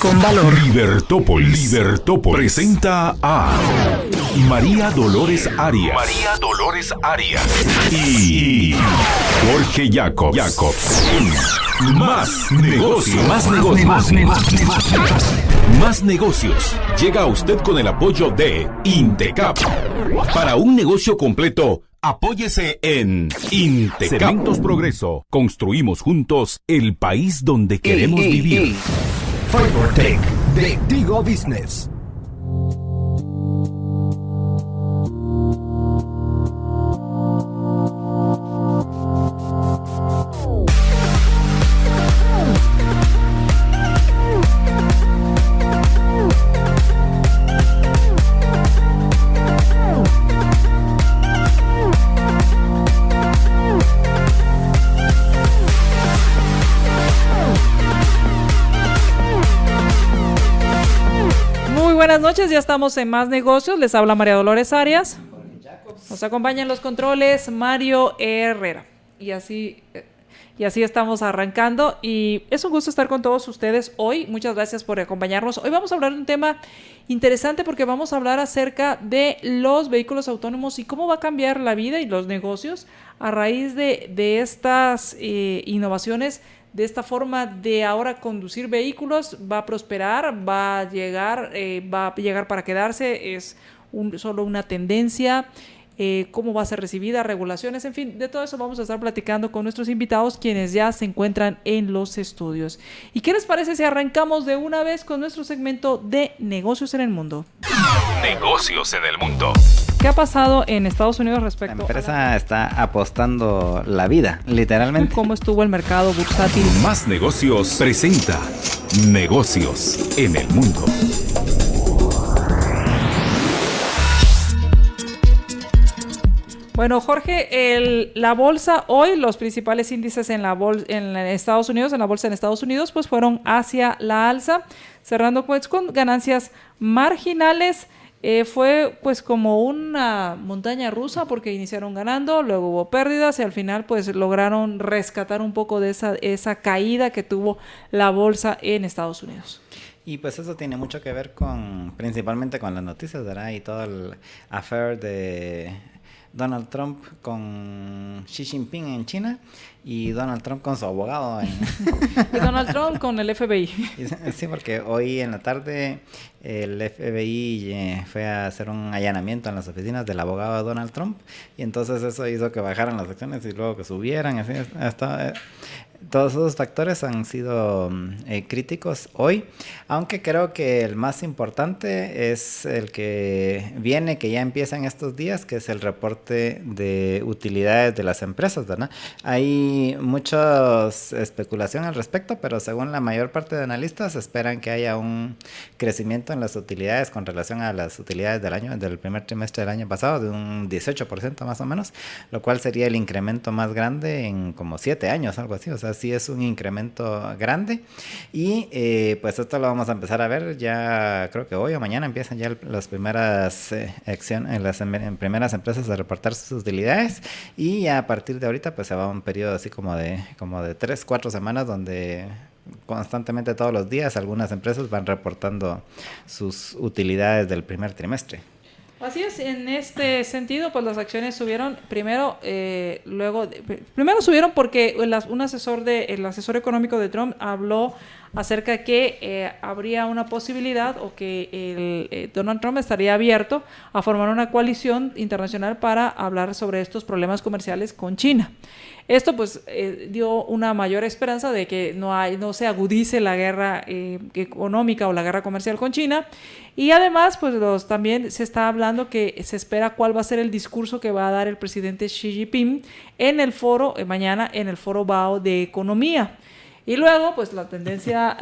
con valor. Libertópolis presenta a María Dolores Arias. Y Jorge Jacobs. Más negocios. Más negocios. Llega a usted con el apoyo de Intecap. Para un negocio completo, apóyese en Intecap. Cementos Progreso. Construimos juntos el país donde queremos vivir. FiberTech de Tigo Business. Buenas noches, ya estamos en Más Negocios. Les habla María Dolores Arias. Nos acompaña en los controles Mario Herrera. Y así estamos arrancando. Y es un gusto estar con todos ustedes hoy. Muchas gracias por acompañarnos. Hoy vamos a hablar de un tema interesante porque vamos a hablar acerca de los vehículos autónomos y cómo va a cambiar la vida y los negocios a raíz de estas innovaciones. De esta forma de ahora conducir vehículos va a prosperar, va a llegar para quedarse, es solo una tendencia, cómo va a ser recibida, regulaciones, en fin, de todo eso vamos a estar platicando con nuestros invitados, quienes ya se encuentran en los estudios. ¿Y qué les parece si arrancamos de una vez con nuestro segmento de Negocios en el Mundo? Negocios en el mundo. ¿Qué ha pasado en Estados Unidos respecto La empresa está apostando la vida, literalmente. ¿Cómo estuvo el mercado bursátil? Más Negocios presenta Negocios en el mundo. Bueno, Jorge, la bolsa hoy, los principales índices en Estados Unidos, en la bolsa en Estados Unidos, pues fueron hacia la alza, cerrando pues con ganancias marginales. Fue pues como una montaña rusa porque iniciaron ganando, luego hubo pérdidas y al final pues lograron rescatar un poco de esa caída que tuvo la bolsa en Estados Unidos. Y pues eso tiene mucho que ver principalmente con las noticias, ¿verdad? Y todo el affair de Donald Trump con Xi Jinping en China y Donald Trump con su abogado. Y Donald Trump con el FBI. Sí, porque hoy en la tarde el FBI fue a hacer un allanamiento en las oficinas del abogado de Donald Trump y entonces eso hizo que bajaran las acciones y luego que subieran. Así todos esos factores han sido críticos hoy, aunque creo que el más importante es el que viene, que ya empieza en estos días, que es el reporte de utilidades de las empresas, ¿verdad? Hay mucha especulación al respecto, pero según la mayor parte de analistas esperan que haya un crecimiento en las utilidades con relación a las utilidades del primer trimestre del año pasado, de un 18% más o menos, lo cual sería el incremento más grande en como 7 años, algo así. O sea, sí es un incremento grande y pues esto lo vamos a empezar a ver ya, creo que hoy o mañana empiezan ya las primeras primeras empresas a reportar sus utilidades y ya a partir de ahorita pues se va a un periodo así como de 3-4 semanas donde constantemente todos los días algunas empresas van reportando sus utilidades del primer trimestre. Así es, en este sentido, pues las acciones subieron primero subieron porque el asesor económico de Trump habló acerca de que habría una posibilidad o que Donald Trump estaría abierto a formar una coalición internacional para hablar sobre estos problemas comerciales con China. Esto pues dio una mayor esperanza de que no se agudice la guerra económica o la guerra comercial con China y además pues también se está hablando que se espera cuál va a ser el discurso que va a dar el presidente Xi Jinping en el foro mañana en el foro BAO de Economía. Y luego, pues la tendencia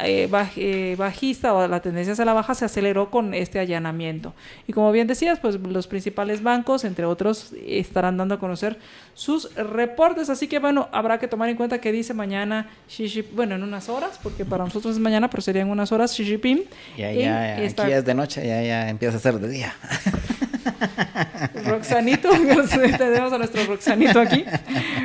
bajista o la tendencia hacia la baja se aceleró con este allanamiento. Y como bien decías, pues los principales bancos, entre otros, estarán dando a conocer sus reportes. Así que, bueno, habrá que tomar en cuenta que dice mañana en unas horas, porque para nosotros es mañana, pero serían unas horas Xi Jinping. Ya, aquí es de noche, ya empieza a ser de día. Roxanito, tenemos a nuestro Roxanito aquí.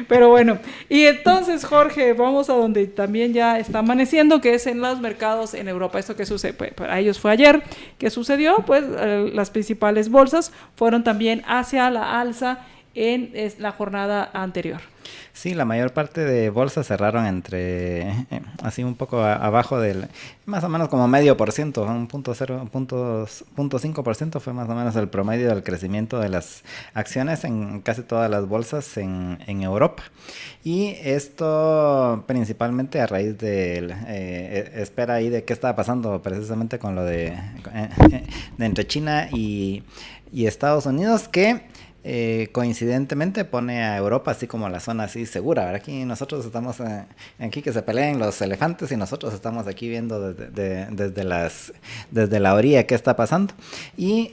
Pero bueno, y entonces, Jorge, vamos a donde también ya está amaneciendo, que es en los mercados en Europa. ¿Esto qué sucede? Pues para ellos fue ayer. ¿Qué sucedió? Pues las principales bolsas fueron también hacia la alza en la jornada anterior. Sí, la mayor parte de bolsas cerraron así un poco abajo del, más o menos como 0,5%, un 0.5% fue más o menos el promedio del crecimiento de las acciones en casi todas las bolsas en Europa. Y esto principalmente a raíz de espera ahí de qué estaba pasando precisamente con lo de entre China y Estados Unidos, que coincidentemente pone a Europa así como la zona así segura. ¿Verdad? Aquí nosotros estamos aquí que se peleen los elefantes y nosotros estamos aquí viendo desde la orilla qué está pasando. Y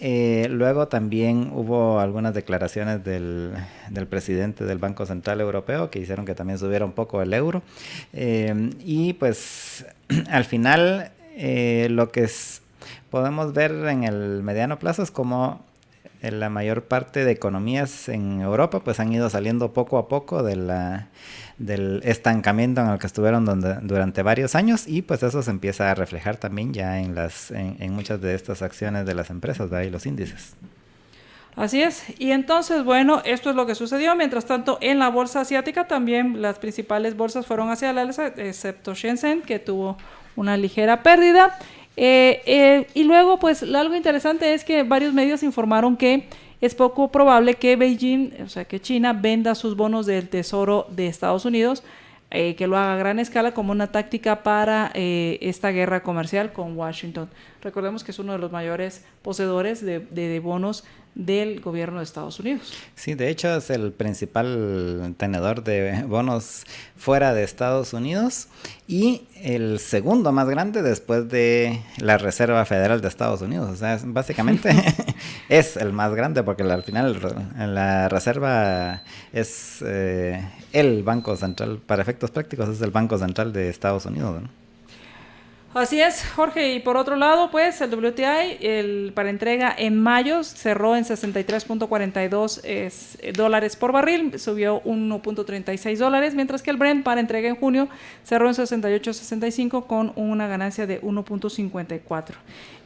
luego también hubo algunas declaraciones del presidente del Banco Central Europeo que hicieron que también subiera un poco el euro. Y pues al final lo que podemos ver en el mediano plazo es como la mayor parte de economías en Europa pues han ido saliendo poco a poco del estancamiento en el que estuvieron durante varios años, y pues eso se empieza a reflejar también ya en muchas de estas acciones de las empresas, ¿verdad? Y los índices. Así es, y entonces, bueno, esto es lo que sucedió. Mientras tanto, en la bolsa asiática también las principales bolsas fueron hacia la alza, excepto Shenzhen, que tuvo una ligera pérdida. Y luego, pues, algo interesante es que varios medios informaron que es poco probable que Beijing, o sea, que China venda sus bonos del Tesoro de Estados Unidos, que lo haga a gran escala como una táctica para esta guerra comercial con Washington. Recordemos que es uno de los mayores poseedores de bonos del gobierno de Estados Unidos. Sí, de hecho es el principal tenedor de bonos fuera de Estados Unidos y el segundo más grande después de la Reserva Federal de Estados Unidos. O sea, básicamente es el más grande porque al final la Reserva es el Banco Central, para efectos prácticos es el Banco Central de Estados Unidos, ¿no? Así es, Jorge, y por otro lado, pues el WTI para entrega en mayo cerró en 63.42 dólares por barril, subió 1.36 dólares, mientras que el Brent para entrega en junio cerró en 68.65 con una ganancia de 1.54.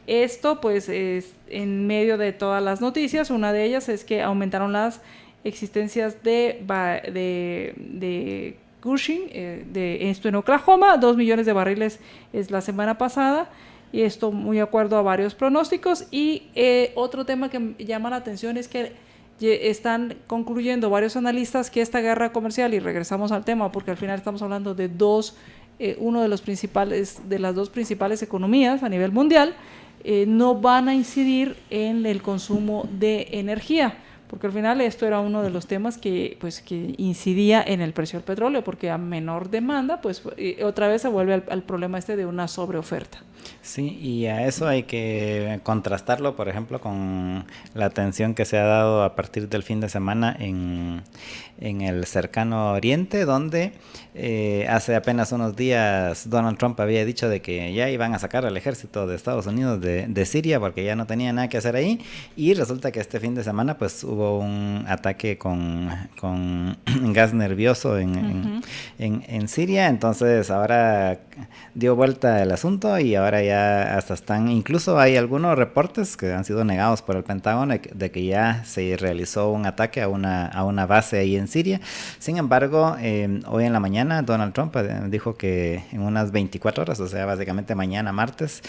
Esto pues es en medio de todas las noticias. Una de ellas es que aumentaron las existencias de Cushing, esto en Oklahoma, 2 millones de barriles es la semana pasada, y esto muy de acuerdo a varios pronósticos. Y otro tema que llama la atención es que están concluyendo varios analistas que esta guerra comercial, y regresamos al tema porque al final estamos hablando de uno de las dos principales economías a nivel mundial, no van a incidir en el consumo de energía, porque al final esto era uno de los temas que incidía en el precio del petróleo, porque a menor demanda, pues otra vez se vuelve al problema de una sobreoferta. Sí, y a eso hay que contrastarlo, por ejemplo, con la tensión que se ha dado a partir del fin de semana en el cercano oriente, donde hace apenas unos días Donald Trump había dicho de que ya iban a sacar al ejército de Estados Unidos de Siria porque ya no tenía nada que hacer ahí, y resulta que este fin de semana pues hubo un ataque con gas nervioso en Siria. Entonces ahora dio vuelta el asunto y ahora ya hasta incluso hay algunos reportes que han sido negados por el Pentágono de que ya se realizó un ataque a una base ahí en Siria. Sin embargo, hoy en la mañana Donald Trump dijo que en unas 24 horas, o sea, básicamente mañana martes,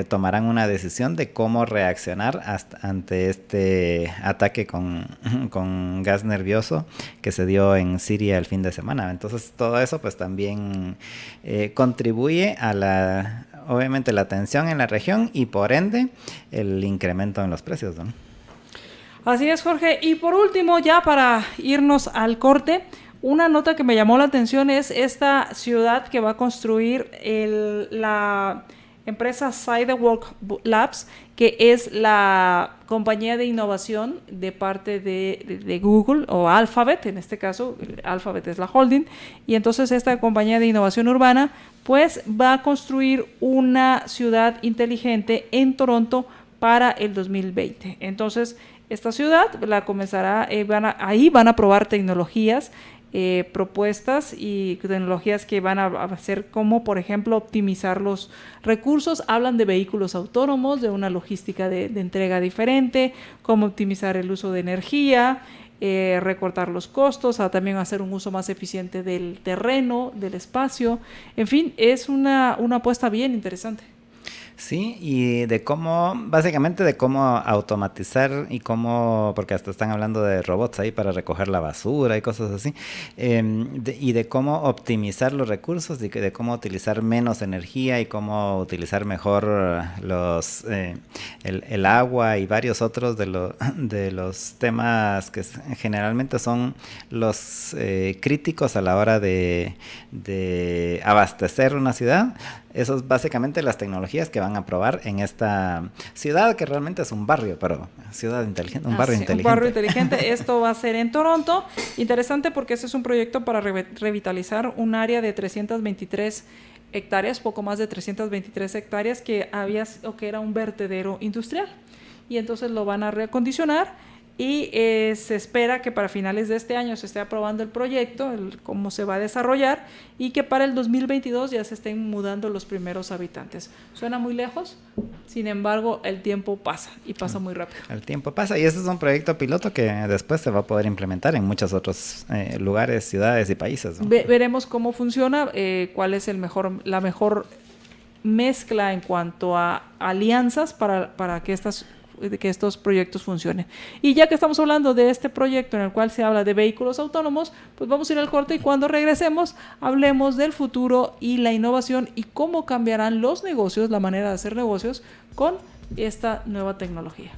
tomarán una decisión de cómo reaccionar ante este ataque con gas nervioso que se dio en Siria el fin de semana. Entonces todo eso pues también contribuye a obviamente la tensión en la región y por ende el incremento en los precios, ¿no? Así es, Jorge. Y por último, ya para irnos al corte, una nota que me llamó la atención es esta ciudad que va a construir la empresa Sidewalk Labs, que es la compañía de innovación de parte de Google o Alphabet. En este caso, Alphabet es la holding, y entonces esta compañía de innovación urbana pues va a construir una ciudad inteligente en Toronto para el 2020. Entonces, esta ciudad la comenzará, ahí van a probar tecnologías, propuestas y tecnologías que van a hacer como, por ejemplo, optimizar los recursos. Hablan de vehículos autónomos, de una logística de entrega diferente, cómo optimizar el uso de energía, recortar los costos, también hacer un uso más eficiente del terreno, del espacio. En fin, es una apuesta bien interesante. Sí, y de cómo, básicamente de cómo automatizar y cómo, porque hasta están hablando de robots ahí para recoger la basura y cosas así, y de cómo optimizar los recursos y de cómo utilizar menos energía y cómo utilizar mejor el agua y varios otros de los temas que generalmente son los críticos a la hora de abastecer una ciudad. Eso es básicamente las tecnologías que van a probar en esta ciudad, que realmente es un barrio, pero ciudad inteligente, un barrio inteligente. Un barrio inteligente. Esto va a ser en Toronto. Interesante porque este es un proyecto para revitalizar un área de 323 hectáreas, poco más de 323 hectáreas, que era un vertedero industrial. Y entonces lo van a reacondicionar. Y se espera que para finales de este año se esté aprobando el proyecto, cómo se va a desarrollar, y que para el 2022 ya se estén mudando los primeros habitantes. Suena muy lejos, sin embargo, el tiempo pasa, y pasa muy rápido. El tiempo pasa, y este es un proyecto piloto que después se va a poder implementar en muchos otros lugares, ciudades y países, ¿no? Veremos cómo funciona, cuál es la mejor mezcla en cuanto a alianzas para que estos proyectos funcionen. Y ya que estamos hablando de este proyecto en el cual se habla de vehículos autónomos, pues vamos a ir al corte y cuando regresemos hablemos del futuro y la innovación y cómo cambiarán los negocios, la manera de hacer negocios con esta nueva tecnología.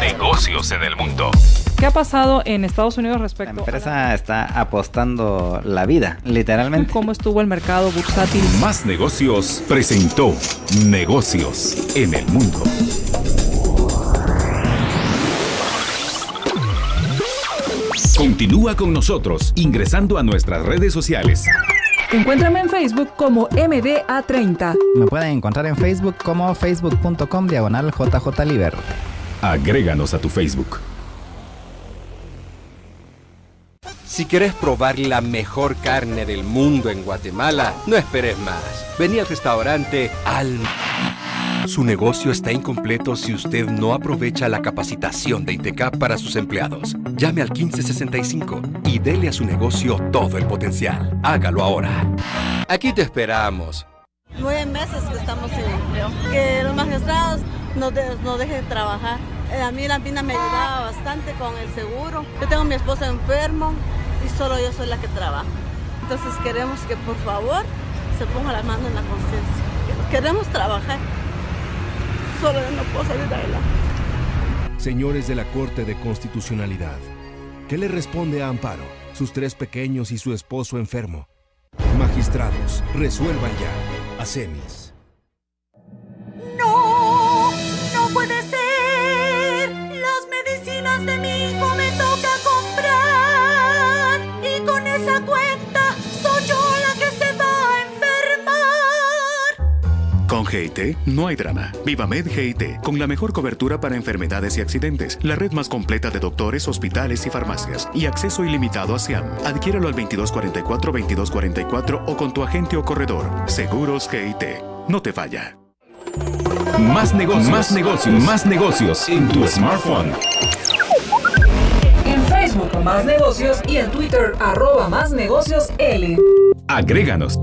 Negocios en el mundo. ¿Qué ha pasado en Estados Unidos respecto a la empresa está apostando la vida, literalmente? ¿Cómo estuvo el mercado bursátil? Más Negocios presentó Negocios en el mundo. Continúa con nosotros ingresando a nuestras redes sociales. Encuéntrame en Facebook como MDA30. Me pueden encontrar en Facebook como facebook.com/JJLiber. Agréganos a tu Facebook. Si querés probar la mejor carne del mundo en Guatemala, no esperes más. Vení al restaurante Alma. Su negocio está incompleto si usted no aprovecha la capacitación de INTECAP para sus empleados. Llame al 1565 y dele a su negocio todo el potencial. Hágalo ahora. Aquí te esperamos. 9 meses que estamos sin empleo. Que los magistrados nos dejen trabajar. A mí la PINA me ayudaba bastante con el seguro. Yo tengo a mi esposo enfermo y solo yo soy la que trabaja. Entonces queremos que por favor se ponga la mano en la conciencia. Queremos trabajar. Solo yo no puedo salir de adelante. Señores de la Corte de Constitucionalidad, ¿qué le responde a Amparo, sus 3 pequeños y su esposo enfermo? Magistrados, resuelvan ya. Acemis. No puede ser. Las medicinas de mi hijo me toca comprar. Y con esa cuenta soy yo la que se va a enfermar. Con GIT no hay drama. Vivamed GIT, con la mejor cobertura para enfermedades y accidentes, la red más completa de doctores, hospitales y farmacias, y acceso ilimitado a SIAM. Adquiéralo al 2244-2244 o con tu agente o corredor. Seguros GIT. No te falla. Más negocios en tu smartphone. En Facebook Más Negocios y en Twitter @MásNegociosL. Agréganos.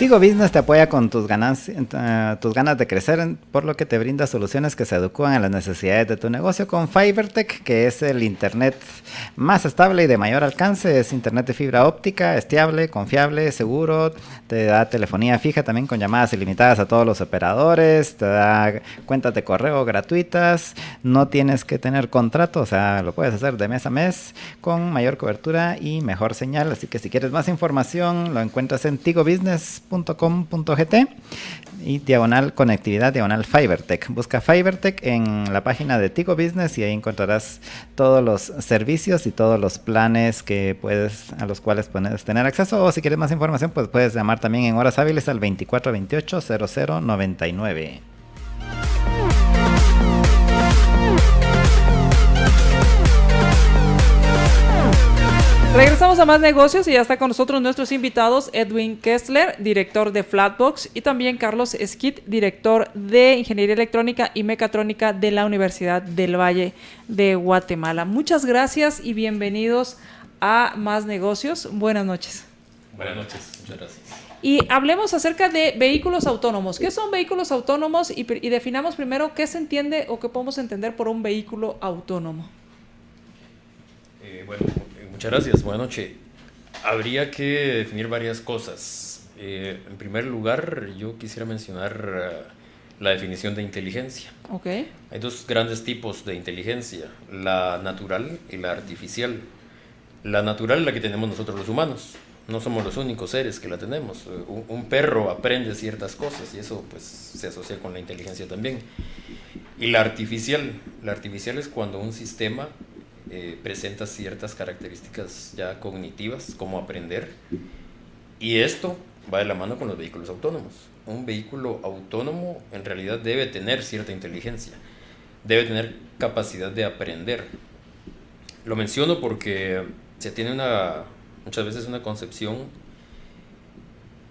Tigo Business te apoya con tus ganas de crecer, por lo que te brinda soluciones que se adecuan a las necesidades de tu negocio con FiberTech, que es el internet más estable y de mayor alcance. Es internet de fibra óptica, estable, confiable, seguro, te da telefonía fija también con llamadas ilimitadas a todos los operadores, te da cuentas de correo gratuitas, no tienes que tener contrato, o sea, lo puedes hacer de mes a mes con mayor cobertura y mejor señal. Así que si quieres más información, lo encuentras en tigobusiness.com.gt y diagonal conectividad, diagonal FiberTech. Busca FiberTech en la página de Tigo Business y ahí encontrarás todos los servicios y todos los planes a los cuales puedes tener acceso. O si quieres más información, pues puedes llamar también en horas hábiles al 2428-0099. Regresamos a Más Negocios y ya está con nosotros nuestros invitados Edwin Kessler, director de Flatbox, y también Carlos Esquit, director de Ingeniería Electrónica y Mecatrónica de la Universidad del Valle de Guatemala. Muchas gracias y bienvenidos a Más Negocios. Buenas noches. Buenas noches, muchas gracias. Y hablemos acerca de vehículos autónomos. ¿Qué son vehículos autónomos? Y definamos primero qué se entiende o qué podemos entender por un vehículo autónomo. Muchas gracias. Buenas noches. Habría que definir varias cosas. En primer lugar, yo quisiera mencionar la definición de inteligencia. Okay. Hay dos grandes tipos de inteligencia, la natural y la artificial. La natural es la que tenemos nosotros los humanos. No somos los únicos seres que la tenemos. Un perro aprende ciertas cosas y eso pues se asocia con la inteligencia también. Y la artificial es cuando un sistema presenta ciertas características ya cognitivas, como aprender, y esto va de la mano con los vehículos autónomos. Un vehículo autónomo en realidad debe tener cierta inteligencia, debe tener capacidad de aprender. Lo menciono porque se tiene muchas veces una concepción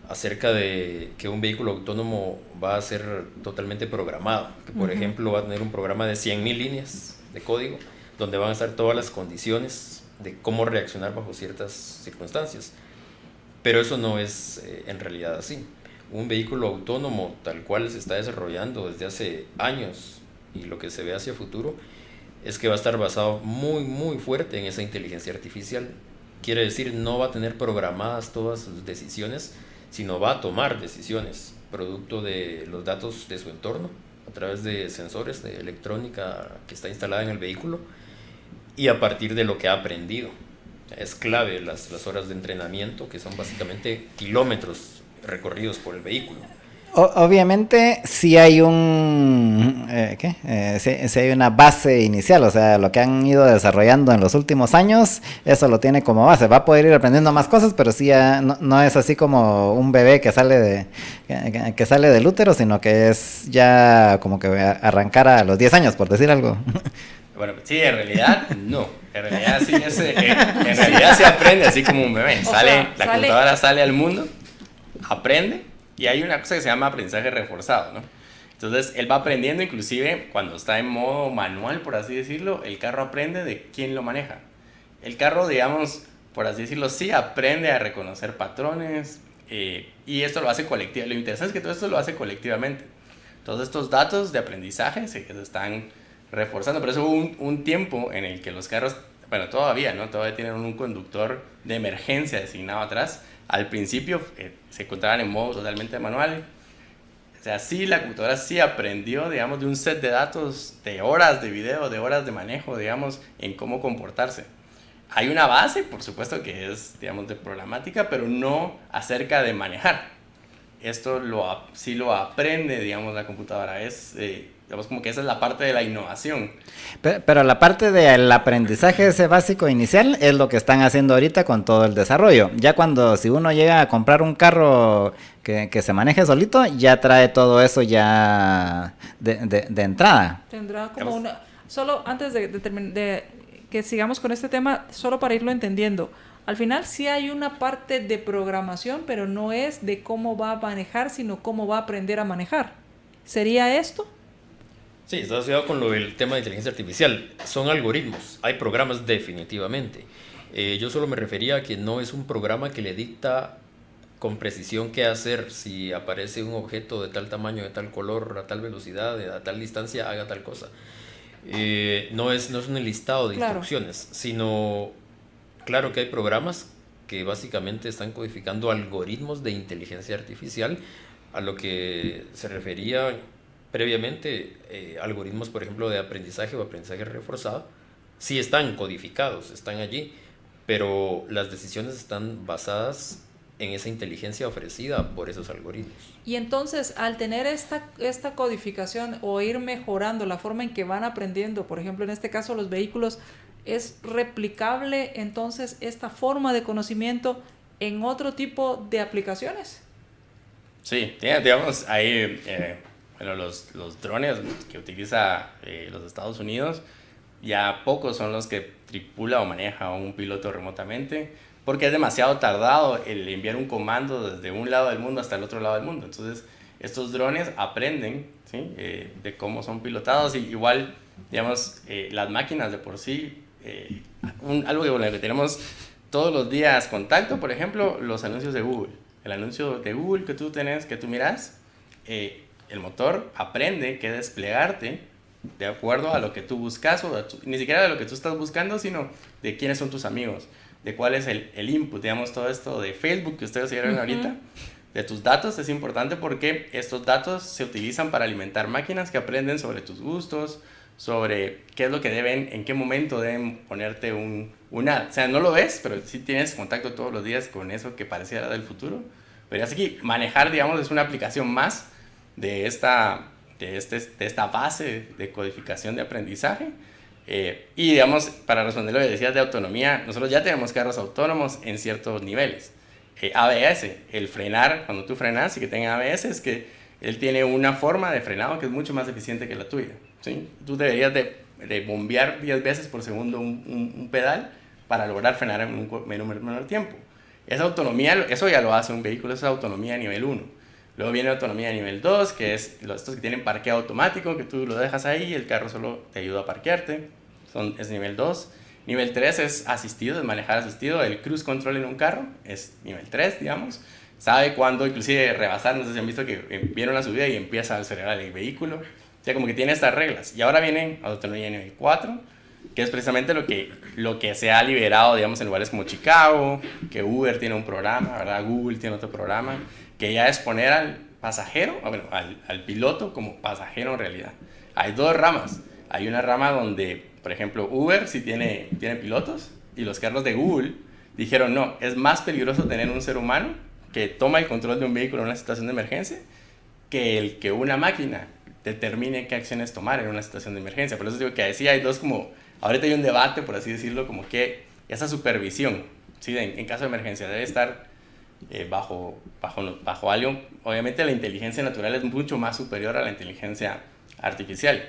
acerca de que un vehículo autónomo va a ser totalmente programado, que por ejemplo va a tener un programa de 100,000 líneas de código donde van a estar todas las condiciones de cómo reaccionar bajo ciertas circunstancias. Pero eso no es en realidad así. Un vehículo autónomo tal cual se está desarrollando desde hace años y lo que se ve hacia futuro es que va a estar basado muy muy fuerte en esa inteligencia artificial. Quiere decir, no va a tener programadas todas sus decisiones, sino va a tomar decisiones producto de los datos de su entorno a través de sensores de electrónica que está instalada en el vehículo y a partir de lo que ha aprendido. Es clave las horas de entrenamiento, que son básicamente kilómetros recorridos por el vehículo. Obviamente sí hay sí hay una base inicial, o sea, lo que han ido desarrollando en los últimos años, eso lo tiene como base. Va a poder ir aprendiendo más cosas, pero sí no es así como un bebé que sale del útero, sino que es ya como que arrancar a los 10 años, por decir algo. Bueno, sí, en realidad no. En realidad sí en realidad se aprende así como un bebé. La computadora sale al mundo, aprende, y hay una cosa que se llama aprendizaje reforzado, ¿no? Entonces, él va aprendiendo, inclusive cuando está en modo manual, por así decirlo, el carro aprende de quién lo maneja. El carro, digamos, por así decirlo, sí aprende a reconocer patrones, y esto lo hace colectivamente. Lo interesante es que todo esto lo hace colectivamente. Todos estos datos de aprendizaje se están reforzando. Por eso hubo un tiempo en el que los carros, bueno, todavía, ¿no? Todavía tienen un conductor de emergencia designado atrás. Al principio se encontraban en modo totalmente manual. O sea, sí, la computadora sí aprendió, digamos, de un set de datos, de horas de video, de horas de manejo, digamos, en cómo comportarse. Hay una base, por supuesto, que es, digamos, de programática, pero no acerca de manejar. Esto sí lo aprende, digamos, la computadora. Digamos, como que esa es la parte de la innovación. Pero la parte del aprendizaje ese básico inicial es lo que están haciendo ahorita con todo el desarrollo. Ya si uno llega a comprar un carro que se maneje solito, ya trae todo eso ya de entrada. Tendrá como solo antes de que sigamos con este tema, solo para irlo entendiendo. Al final sí hay una parte de programación, pero no es de cómo va a manejar, sino cómo va a aprender a manejar. ¿Sería esto? Sí, está asociado con el tema de inteligencia artificial. Son algoritmos, hay programas definitivamente. Yo solo me refería a que no es un programa que le dicta con precisión qué hacer. Si aparece un objeto de tal tamaño, de tal color, a tal velocidad, a tal distancia, haga tal cosa. No es un listado de instrucciones, sino, claro que hay programas que básicamente están codificando algoritmos de inteligencia artificial, a lo que se refería previamente, algoritmos, por ejemplo, de aprendizaje o aprendizaje reforzado, sí están codificados, están allí, pero las decisiones están basadas en esa inteligencia ofrecida por esos algoritmos. Y entonces, al tener esta codificación o ir mejorando la forma en que van aprendiendo, por ejemplo, en este caso los vehículos, ¿es replicable entonces esta forma de conocimiento en otro tipo de aplicaciones? Sí, digamos, ahí, los drones que utiliza los Estados Unidos, ya pocos son los que tripula o maneja un piloto remotamente, porque es demasiado tardado el enviar un comando desde un lado del mundo hasta el otro lado del mundo. Entonces, estos drones aprenden, ¿sí? De cómo son pilotados, y igual, digamos, las máquinas de por sí, algo con lo que tenemos todos los días contacto, por ejemplo, los anuncios de Google. El anuncio de Google que tú miras, el motor aprende que desplegarte de acuerdo a lo que tú buscas, ni siquiera de lo que tú estás buscando, sino de quiénes son tus amigos, de cuál es el input, digamos, todo esto de Facebook que ustedes vieron ahorita, de tus datos. Es importante porque estos datos se utilizan para alimentar máquinas que aprenden sobre tus gustos, sobre qué es lo que deben, en qué momento deben ponerte un ad. O sea, no lo ves, pero sí tienes contacto todos los días con eso que pareciera del futuro. Pero ya sé que manejar, digamos, es una aplicación más de esta base de codificación de aprendizaje. Y digamos, para responder lo que decías de autonomía, nosotros ya tenemos carros autónomos en ciertos niveles. ABS, el frenar, cuando tú frenas y que tenga ABS, es que él tiene una forma de frenado que es mucho más eficiente que la tuya, ¿sí? Tú deberías de bombear 10 veces por segundo un pedal para lograr frenar en un menor tiempo. Esa autonomía, eso ya lo hace un vehículo, esa es autonomía nivel 1. Luego viene autonomía nivel 2, que es estos que tienen parqueo automático, que tú lo dejas ahí y el carro solo te ayuda a parquearte. Es nivel 2. Nivel 3 es asistido, es manejar asistido. El cruise control en un carro es nivel 3, digamos. Sabe cuándo, inclusive rebasar. No sé si han visto que vieron la subida y empieza a acelerar el vehículo. O sea, como que tiene estas reglas. Y ahora viene autonomía nivel 4, que es precisamente lo que se ha liberado, digamos, en lugares como Chicago, que Uber tiene un programa, ¿verdad? Google tiene otro programa, que ya es poner al pasajero, bueno, al piloto como pasajero en realidad. Hay dos ramas. Hay una rama donde, por ejemplo, Uber sí tiene pilotos, y los carros de Google dijeron, no, es más peligroso tener un ser humano que toma el control de un vehículo en una situación de emergencia que una máquina determine qué acciones tomar en una situación de emergencia. Por eso digo que así hay dos como, ahorita hay un debate, por así decirlo, como que esa supervisión, ¿sí? En caso de emergencia debe estar bajo algo. Obviamente la inteligencia natural es mucho más superior a la inteligencia artificial.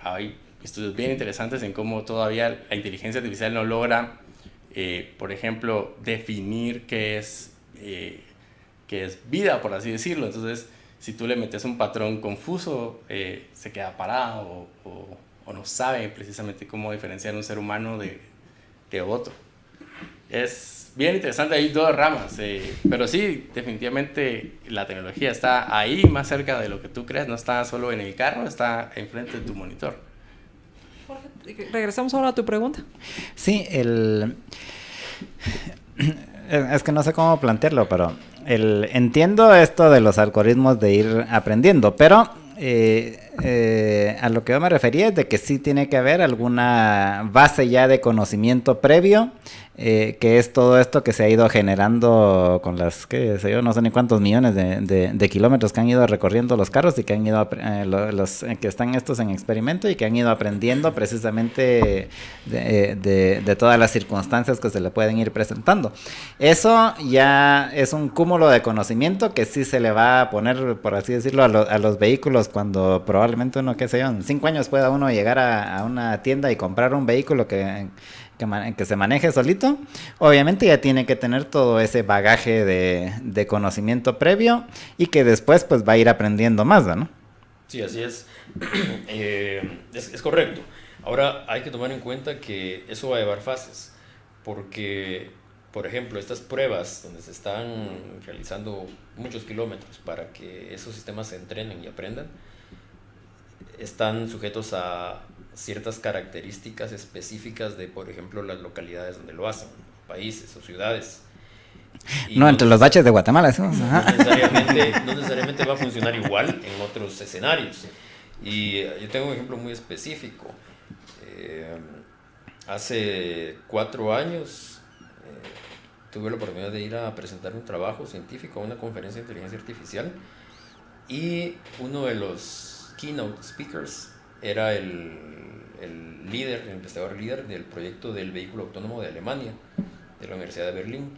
Hay estudios bien interesantes en cómo todavía la inteligencia artificial no logra, por ejemplo, definir qué es vida, por así decirlo. Entonces, si tú le metes un patrón confuso, se queda parado o no sabe precisamente cómo diferenciar un ser humano de otro. Es bien interesante, hay dos ramas, pero sí, definitivamente la tecnología está ahí, más cerca de lo que tú crees, no está solo en el carro, está enfrente de tu monitor. Regresamos ahora a tu pregunta. Sí, es que no sé cómo plantearlo, pero entiendo esto de los algoritmos de ir aprendiendo, pero a lo que yo me refería es de que sí tiene que haber alguna base ya de conocimiento previo, que es todo esto que se ha ido generando con las, qué sé yo, no sé ni cuántos millones de kilómetros que han ido recorriendo los carros y que han ido los que están estos en experimento y que han ido aprendiendo precisamente de todas las circunstancias que se le pueden ir presentando. Eso ya es un cúmulo de conocimiento que sí se le va a poner, por así decirlo, a los vehículos cuando probablemente uno, qué sé yo, en 5 años pueda uno llegar a una tienda y comprar un vehículo que se maneje solito. Obviamente ya tiene que tener todo ese bagaje de conocimiento previo y que después pues va a ir aprendiendo más, ¿no? Sí, así es. Es correcto. Ahora hay que tomar en cuenta que eso va a llevar fases, porque por ejemplo, estas pruebas donde se están realizando muchos kilómetros para que esos sistemas se entrenen y aprendan, están sujetos a ciertas características específicas de, por ejemplo, las localidades donde lo hacen, países o ciudades. Y no entre los baches de Guatemala, ¿sí? No necesariamente va a funcionar igual en otros escenarios. Y yo tengo un ejemplo muy específico. Hace 4 años tuve la oportunidad de ir a presentar un trabajo científico a una conferencia de inteligencia artificial, y uno de los keynote speakers era el líder, el investigador líder del proyecto del vehículo autónomo de Alemania, de la Universidad de Berlín,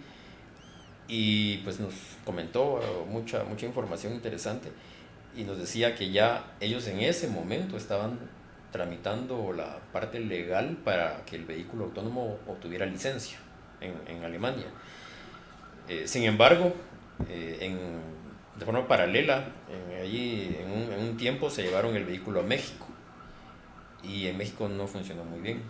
y pues nos comentó mucha información interesante, y nos decía que ya ellos en ese momento estaban tramitando la parte legal para que el vehículo autónomo obtuviera licencia en Alemania. Sin embargo, de forma paralela, allí en un tiempo se llevaron el vehículo a México, y en México no funcionó muy bien.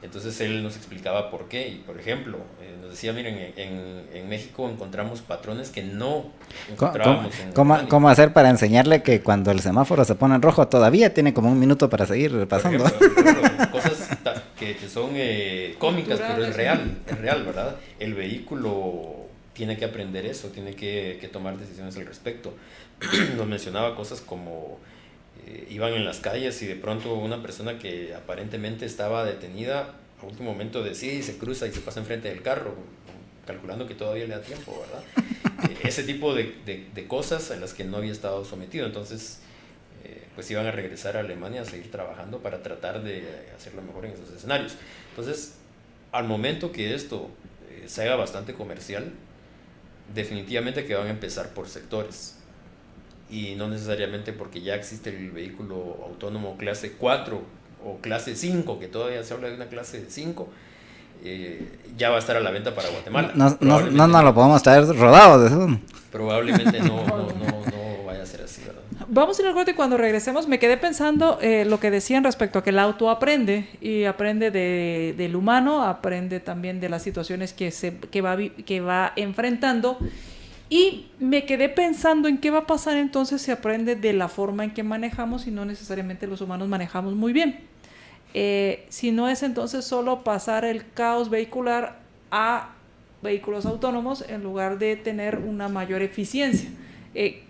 Entonces él nos explicaba por qué, y por ejemplo, nos decía, miren, en México encontramos patrones que no encontrábamos en Alemania. ¿Cómo hacer para enseñarle que cuando el semáforo se pone en rojo todavía tiene como 1 minuto para seguir pasando? Por ejemplo, cosas que son cómicas, pero es real, ¿verdad? El vehículo tiene que aprender eso, tiene que tomar decisiones al respecto. Nos mencionaba cosas como iban en las calles y de pronto una persona que aparentemente estaba detenida a último momento decide y se cruza y se pasa enfrente del carro, calculando que todavía le da tiempo, ¿verdad? Ese tipo de cosas a las que no había estado sometido. Entonces pues iban a regresar a Alemania a seguir trabajando para tratar de hacerlo mejor en esos escenarios. Entonces, al momento que esto se haga bastante comercial, definitivamente que van a empezar por sectores, y no necesariamente porque ya existe el vehículo autónomo clase 4 o clase 5, que todavía se habla de una clase 5, ya va a estar a la venta para Guatemala. No lo podemos traer rodado de eso. Probablemente no vaya a ser así, ¿verdad? Vamos a ir al corte y cuando regresemos me quedé pensando lo que decían respecto a que el auto aprende, y aprende del humano, aprende también de las situaciones que va enfrentando. Y me quedé pensando en qué va a pasar entonces si aprende de la forma en que manejamos y no necesariamente los humanos manejamos muy bien. Si no es entonces solo pasar el caos vehicular a vehículos autónomos en lugar de tener una mayor eficiencia.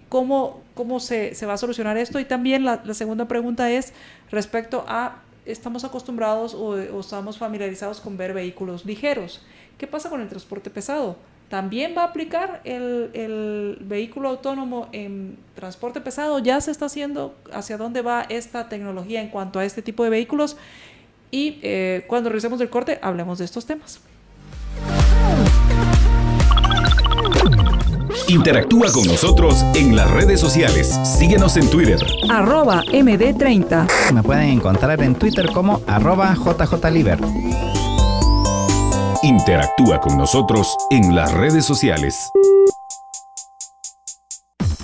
¿Cómo se va a solucionar esto? Y también la segunda pregunta es respecto a, estamos acostumbrados o estamos familiarizados con ver vehículos ligeros. ¿Qué pasa con el transporte pesado? ¿También va a aplicar el vehículo autónomo en transporte pesado? ¿Ya se está haciendo? ¿Hacia dónde va esta tecnología en cuanto a este tipo de vehículos? Y cuando regresemos del corte, hablemos de estos temas. Interactúa con nosotros en las redes sociales. Síguenos en Twitter. @MD30. Me pueden encontrar en Twitter como @JJLiber. Interactúa con nosotros en las redes sociales.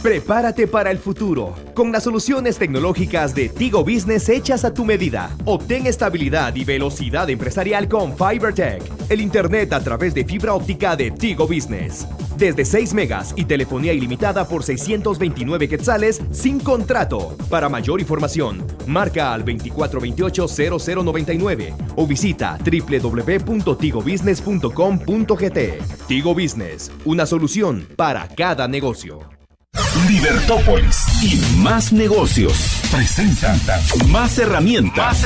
Prepárate para el futuro con las soluciones tecnológicas de Tigo Business hechas a tu medida. Obtén estabilidad y velocidad empresarial con FiberTech, el internet a través de fibra óptica de Tigo Business. Desde 6 megas y telefonía ilimitada por 629 quetzales sin contrato. Para mayor información, marca al 2428-0099 o visita www.tigobusiness.com.gt. Tigo Business, una solución para cada negocio. Libertópolis y Más Negocios presentan Más Herramientas.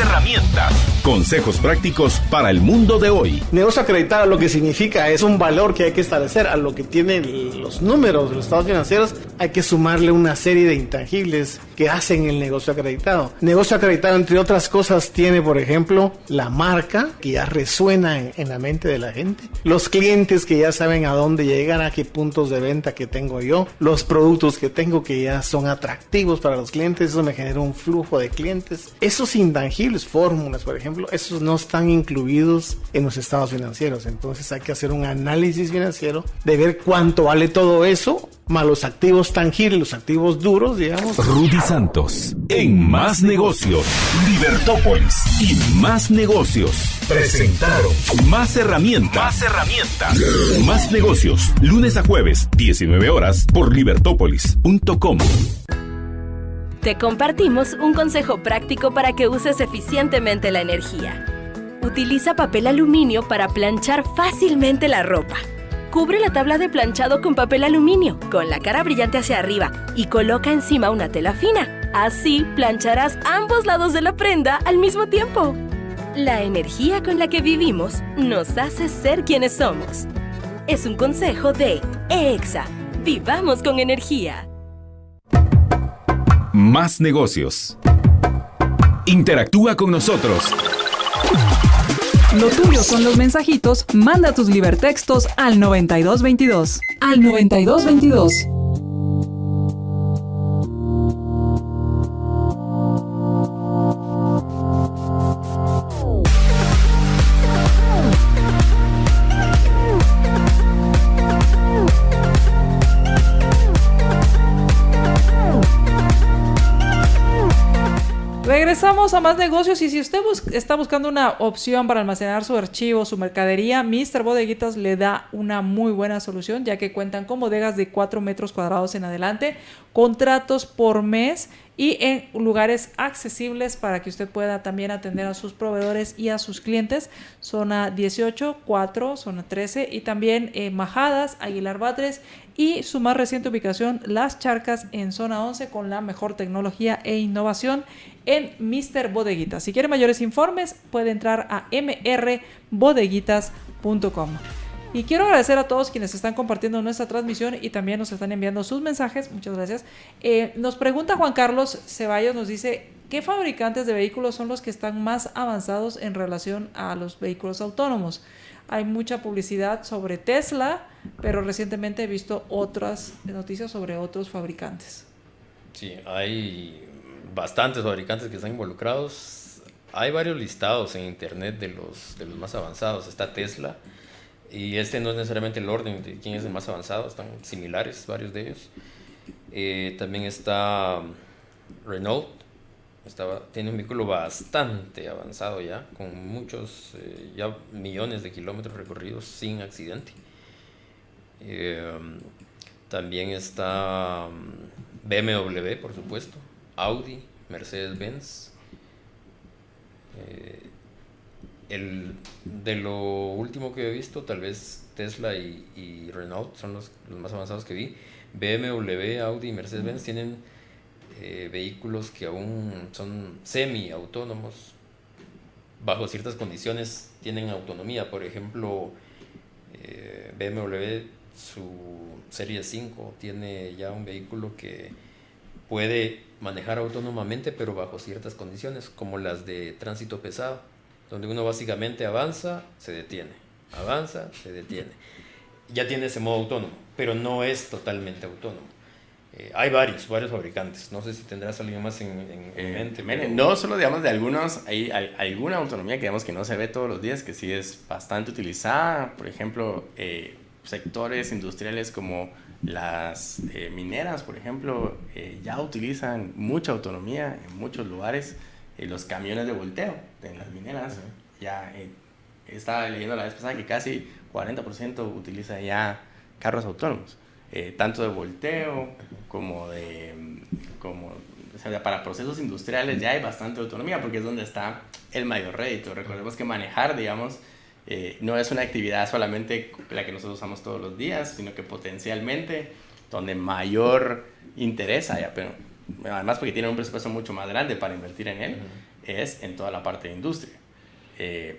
Consejos prácticos para el mundo de hoy. Negocio acreditado lo que significa es un valor que hay que establecer a lo que tienen los números de los estados financieros. Hay que sumarle una serie de intangibles que hacen el negocio acreditado. Negocio acreditado, entre otras cosas, tiene, por ejemplo, la marca que ya resuena en la mente de la gente, los clientes que ya saben a dónde llegan, a qué puntos de venta que tengo yo, los productos que tengo que ya son atractivos para los clientes. Eso me genera tener un flujo de clientes. Esos intangibles, fórmulas, por ejemplo, esos no están incluidos en los estados financieros. Entonces hay que hacer un análisis financiero de ver cuánto vale todo eso, más los activos tangibles, los activos duros, digamos. Rudy Santos, en Más Negocios, Libertópolis y Más Negocios, presentaron Más Herramientas. Más Negocios, lunes a jueves, 19 horas, por libertópolis.com. Te compartimos un consejo práctico para que uses eficientemente la energía. Utiliza papel aluminio para planchar fácilmente la ropa. Cubre la tabla de planchado con papel aluminio, con la cara brillante hacia arriba, y coloca encima una tela fina. Así plancharás ambos lados de la prenda al mismo tiempo. La energía con la que vivimos nos hace ser quienes somos. Es un consejo de EXA. Vivamos con energía. Más Negocios. Interactúa con nosotros. Lo tuyo son los mensajitos. Manda tus libertextos al 9222. Al 9222. Regresamos a Más Negocios, y si usted está buscando una opción para almacenar su archivo, su mercadería, Mr. Bodeguitas le da una muy buena solución, ya que cuentan con bodegas de 4 metros cuadrados en adelante, contratos por mes y en lugares accesibles para que usted pueda también atender a sus proveedores y a sus clientes. Zona 18, 4, zona 13 y también Majadas, Aguilar Batres y su más reciente ubicación, Las Charcas, en zona 11, con la mejor tecnología e innovación en Mr. Bodeguitas. Si quiere mayores informes, puede entrar a mrbodeguitas.com. Y quiero agradecer a todos quienes están compartiendo nuestra transmisión y también nos están enviando sus mensajes. Muchas gracias. Nos pregunta Juan Carlos Ceballos, nos dice, ¿qué fabricantes de vehículos son los que están más avanzados en relación a los vehículos autónomos? Hay mucha publicidad sobre Tesla, pero recientemente he visto otras noticias sobre otros fabricantes. Sí, hay bastantes fabricantes que están involucrados. Hay varios listados en internet de los más avanzados. Está Tesla, y este no es necesariamente el orden de quién es el más avanzado, están similares varios de ellos. También está Renault, tiene un vehículo bastante avanzado ya, con muchos, ya millones de kilómetros recorridos sin accidente. También está BMW, por supuesto, Audi, Mercedes-Benz. De lo último que he visto, tal vez Tesla y Renault son los más avanzados que vi. BMW, Audi y Mercedes-Benz tienen vehículos que aún son semi-autónomos. Bajo ciertas condiciones tienen autonomía. Por ejemplo, BMW, su Serie 5, tiene ya un vehículo que puede manejar autónomamente, pero bajo ciertas condiciones, como las de tránsito pesado, donde uno básicamente avanza, se detiene, avanza, se detiene. Ya tiene ese modo autónomo, pero no es totalmente autónomo. Hay varios fabricantes. No sé si tendrás alguien más en mente. Pero... No solo, digamos, de algunos, hay alguna autonomía que, digamos, que no se ve todos los días, que sí es bastante utilizada. Por ejemplo, sectores industriales como las mineras, por ejemplo, ya utilizan mucha autonomía en muchos lugares. Los camiones de volteo en las mineras, ya estaba leyendo la vez pasada que casi 40% utiliza ya carros autónomos, tanto de volteo como o sea, para procesos industriales ya hay bastante autonomía, porque es donde está el mayor rédito. Recordemos que manejar, digamos, no es una actividad solamente la que nosotros usamos todos los días, sino que potencialmente donde mayor interés haya, pero además porque tienen un presupuesto mucho más grande para invertir en él, es en toda la parte de industria.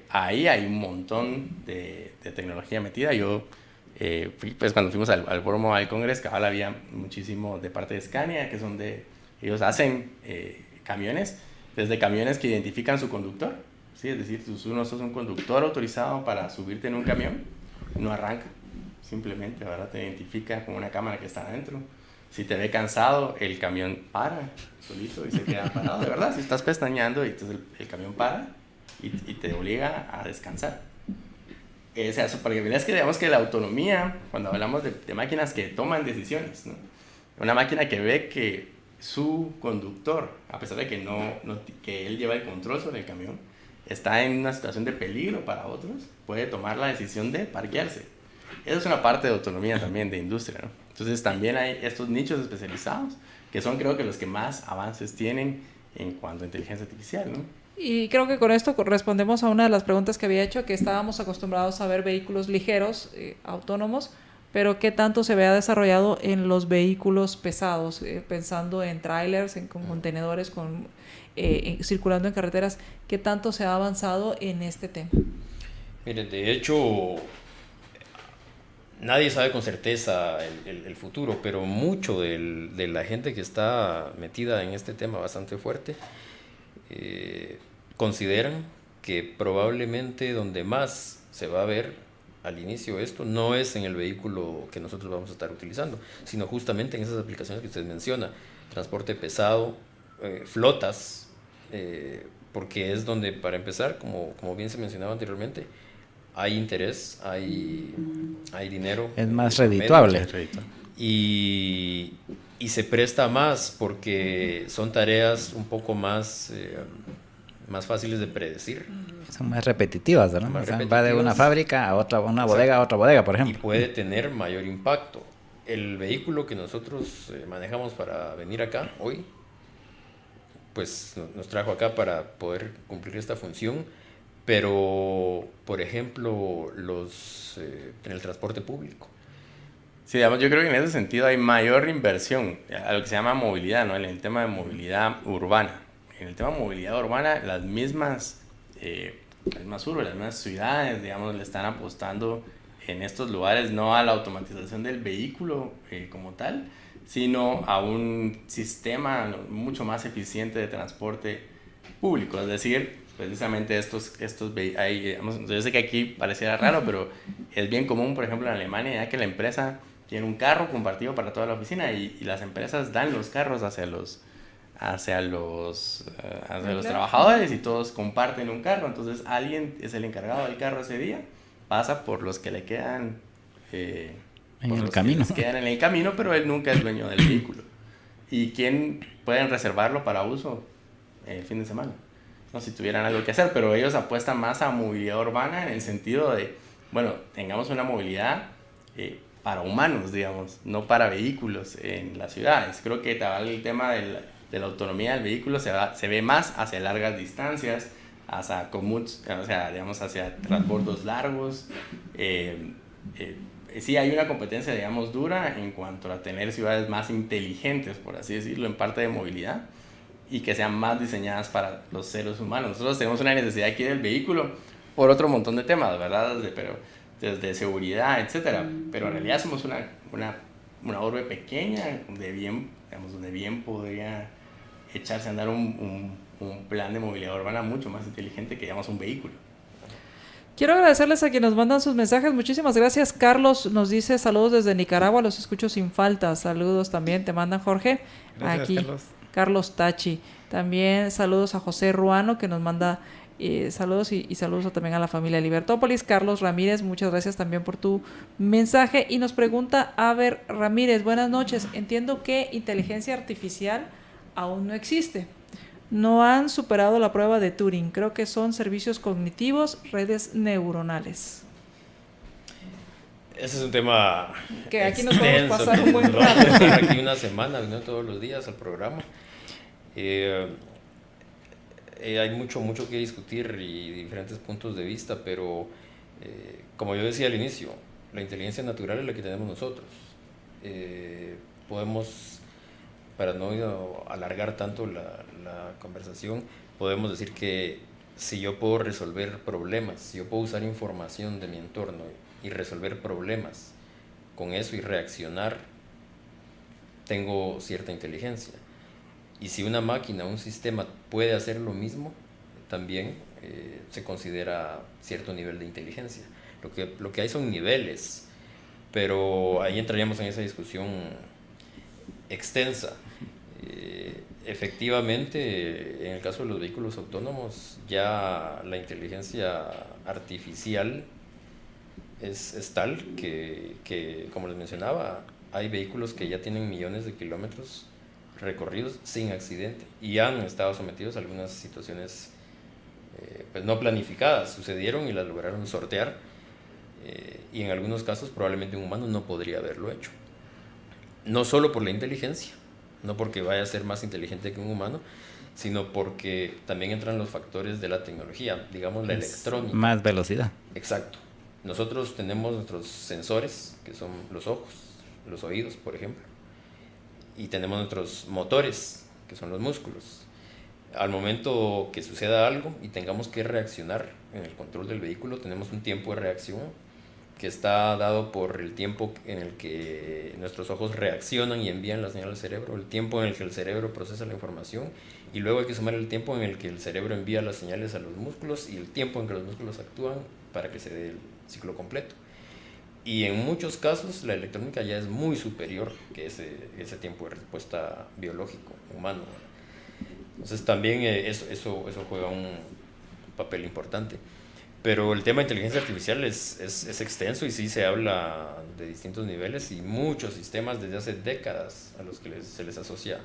Ahí hay un montón de tecnología metida. Yo, pues cuando fuimos al World Mobile Congress, cabal, había muchísimo de parte de Scania, que es donde ellos hacen camiones, desde camiones que identifican su conductor, ¿sí? Es decir, si uno sos un conductor autorizado para subirte en un camión, no arranca, simplemente, ¿verdad? Te identifica con una cámara que está adentro. Si te ve cansado, el camión para solito y se queda parado, de verdad. Si estás pestañeando, y entonces el camión para y te obliga a descansar. O sea, para que veas que digamos que la autonomía, cuando hablamos de máquinas que toman decisiones, ¿no? Una máquina que ve que su conductor, a pesar de que que él lleva el control sobre el camión, está en una situación de peligro para otros, puede tomar la decisión de parquearse. Eso es una parte de autonomía también de industria, ¿no? Entonces también hay estos nichos especializados que son, creo que, los que más avances tienen en cuanto a inteligencia artificial, ¿no? Y creo que con esto respondemos a una de las preguntas que había hecho, que estábamos acostumbrados a ver vehículos ligeros, autónomos, pero qué tanto se había desarrollado en los vehículos pesados, pensando en trailers, con contenedores, circulando en carreteras, qué tanto se ha avanzado en este tema. Miren, de hecho, nadie sabe con certeza el futuro, pero mucho de la gente que está metida en este tema bastante fuerte consideran que probablemente donde más se va a ver al inicio esto no es en el vehículo que nosotros vamos a estar utilizando, sino justamente en esas aplicaciones que usted menciona, transporte pesado, flotas, porque es donde, para empezar, como bien se mencionaba anteriormente, hay interés, hay dinero. Es más redituable. Y se presta más porque son tareas un poco más fáciles de predecir. Son más repetitivas, ¿no? Más Va de una fábrica a otra, una bodega a otra bodega, por ejemplo. Y puede tener mayor impacto. El vehículo que nosotros manejamos para venir acá hoy, pues nos trajo acá para poder cumplir esta función, pero, por ejemplo, en el transporte público. Sí, digamos, yo creo que en ese sentido hay mayor inversión a lo que se llama movilidad, ¿no? En el tema de movilidad urbana. En el tema de movilidad urbana, las mismas urbes, las mismas ciudades, digamos, le están apostando en estos lugares no a la automatización del vehículo como tal, sino a un sistema mucho más eficiente de transporte público. Es decir, precisamente digamos, yo sé que aquí pareciera raro, pero es bien común, por ejemplo, en Alemania, ya que la empresa tiene un carro compartido para toda la oficina y las empresas dan los carros hacia los trabajadores y todos comparten un carro. Entonces alguien es el encargado del carro ese día, pasa por los que le quedan en el camino. Quedan en el camino, pero él nunca es dueño del vehículo. ¿Y quién pueden reservarlo para uso el fin de semana? No, si tuvieran algo que hacer, pero ellos apuestan más a movilidad urbana en el sentido de, bueno, tengamos una movilidad para humanos, digamos, no para vehículos en las ciudades. Creo que el tema de la autonomía del vehículo se ve más hacia largas distancias, hacia commutes, o sea, digamos, hacia transbordos largos. Sí hay una competencia, digamos, dura en cuanto a tener ciudades más inteligentes, por así decirlo, en parte de movilidad, y que sean más diseñadas para los seres humanos. Nosotros tenemos una necesidad aquí del vehículo por otro montón de temas, ¿verdad? Desde seguridad, etcétera. Pero en realidad somos una urbe pequeña donde bien podría echarse a andar un plan de movilidad urbana mucho más inteligente que, digamos, un vehículo. Quiero agradecerles a quienes nos mandan sus mensajes. Muchísimas gracias. Carlos nos dice saludos desde Nicaragua, los escucho sin falta. Saludos también, te mandan Jorge. Gracias, aquí Carlos Tachi. También saludos a José Ruano, que nos manda saludos y saludos también a la familia Libertópolis. Carlos Ramírez, muchas gracias también por tu mensaje. Y nos pregunta Aver Ramírez, buenas noches. Entiendo que inteligencia artificial aún no existe. No han superado la prueba de Turing. Creo que son servicios cognitivos, redes neuronales. Ese es un tema que aquí extenso, nos podemos pasar un buen rato. Vamos a estar aquí una semana, no todos los días al programa. Hay mucho que discutir y diferentes puntos de vista, pero como yo decía al inicio, la inteligencia natural es la que tenemos nosotros. Podemos, para no alargar tanto la conversación, podemos decir que si yo puedo resolver problemas, si yo puedo usar información de mi entorno y resolver problemas con eso y reaccionar, tengo cierta inteligencia. Y si una máquina, un sistema puede hacer lo mismo, también se considera cierto nivel de inteligencia. Lo que hay son niveles, pero ahí entraríamos en esa discusión extensa. Efectivamente, en el caso de los vehículos autónomos, ya la inteligencia artificial es tal que, como les mencionaba, hay vehículos que ya tienen millones de kilómetros recorridos sin accidente y han estado sometidos a algunas situaciones pues no planificadas, sucedieron y las lograron sortear, y en algunos casos probablemente un humano no podría haberlo hecho. No solo por la inteligencia, no porque vaya a ser más inteligente que un humano, sino porque también entran los factores de la tecnología, digamos la electrónica. Más velocidad. Exacto. Nosotros tenemos nuestros sensores, que son los ojos, los oídos, por ejemplo, y tenemos nuestros motores, que son los músculos. Al momento que suceda algo y tengamos que reaccionar en el control del vehículo, tenemos un tiempo de reacción que está dado por el tiempo en el que nuestros ojos reaccionan y envían la señal al cerebro, el tiempo en el que el cerebro procesa la información, y luego hay que sumar el tiempo en el que el cerebro envía las señales a los músculos y el tiempo en que los músculos actúan para que se dé el ciclo completo. Y en muchos casos la electrónica ya es muy superior que ese tiempo de respuesta biológico, humano. Entonces también eso juega un papel importante. Pero el tema de inteligencia artificial es extenso y sí se habla de distintos niveles y muchos sistemas desde hace décadas a los que se les asocia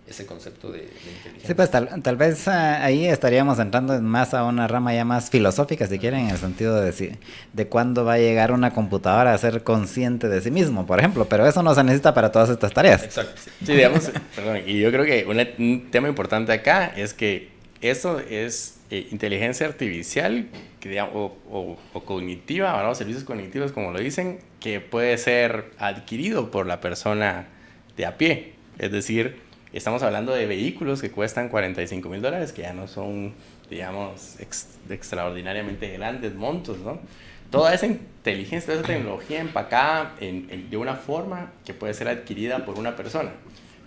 ese concepto de inteligencia. Sí, pues tal vez ahí estaríamos entrando más a una rama ya más filosófica, si quieren, en el sentido de cuándo va a llegar una computadora a ser consciente de sí mismo, por ejemplo, pero eso no se necesita para todas estas tareas. Exacto. Sí, digamos, perdón, y yo creo que un tema importante acá es que eso es inteligencia artificial que, digamos, o cognitiva, ¿verdad? O servicios cognitivos, como lo dicen, que puede ser adquirido por la persona de a pie. Es decir, estamos hablando de vehículos que cuestan $45,000, que ya no son, digamos, extraordinariamente grandes montos, ¿no? Toda esa inteligencia, toda esa tecnología empacada de una forma que puede ser adquirida por una persona.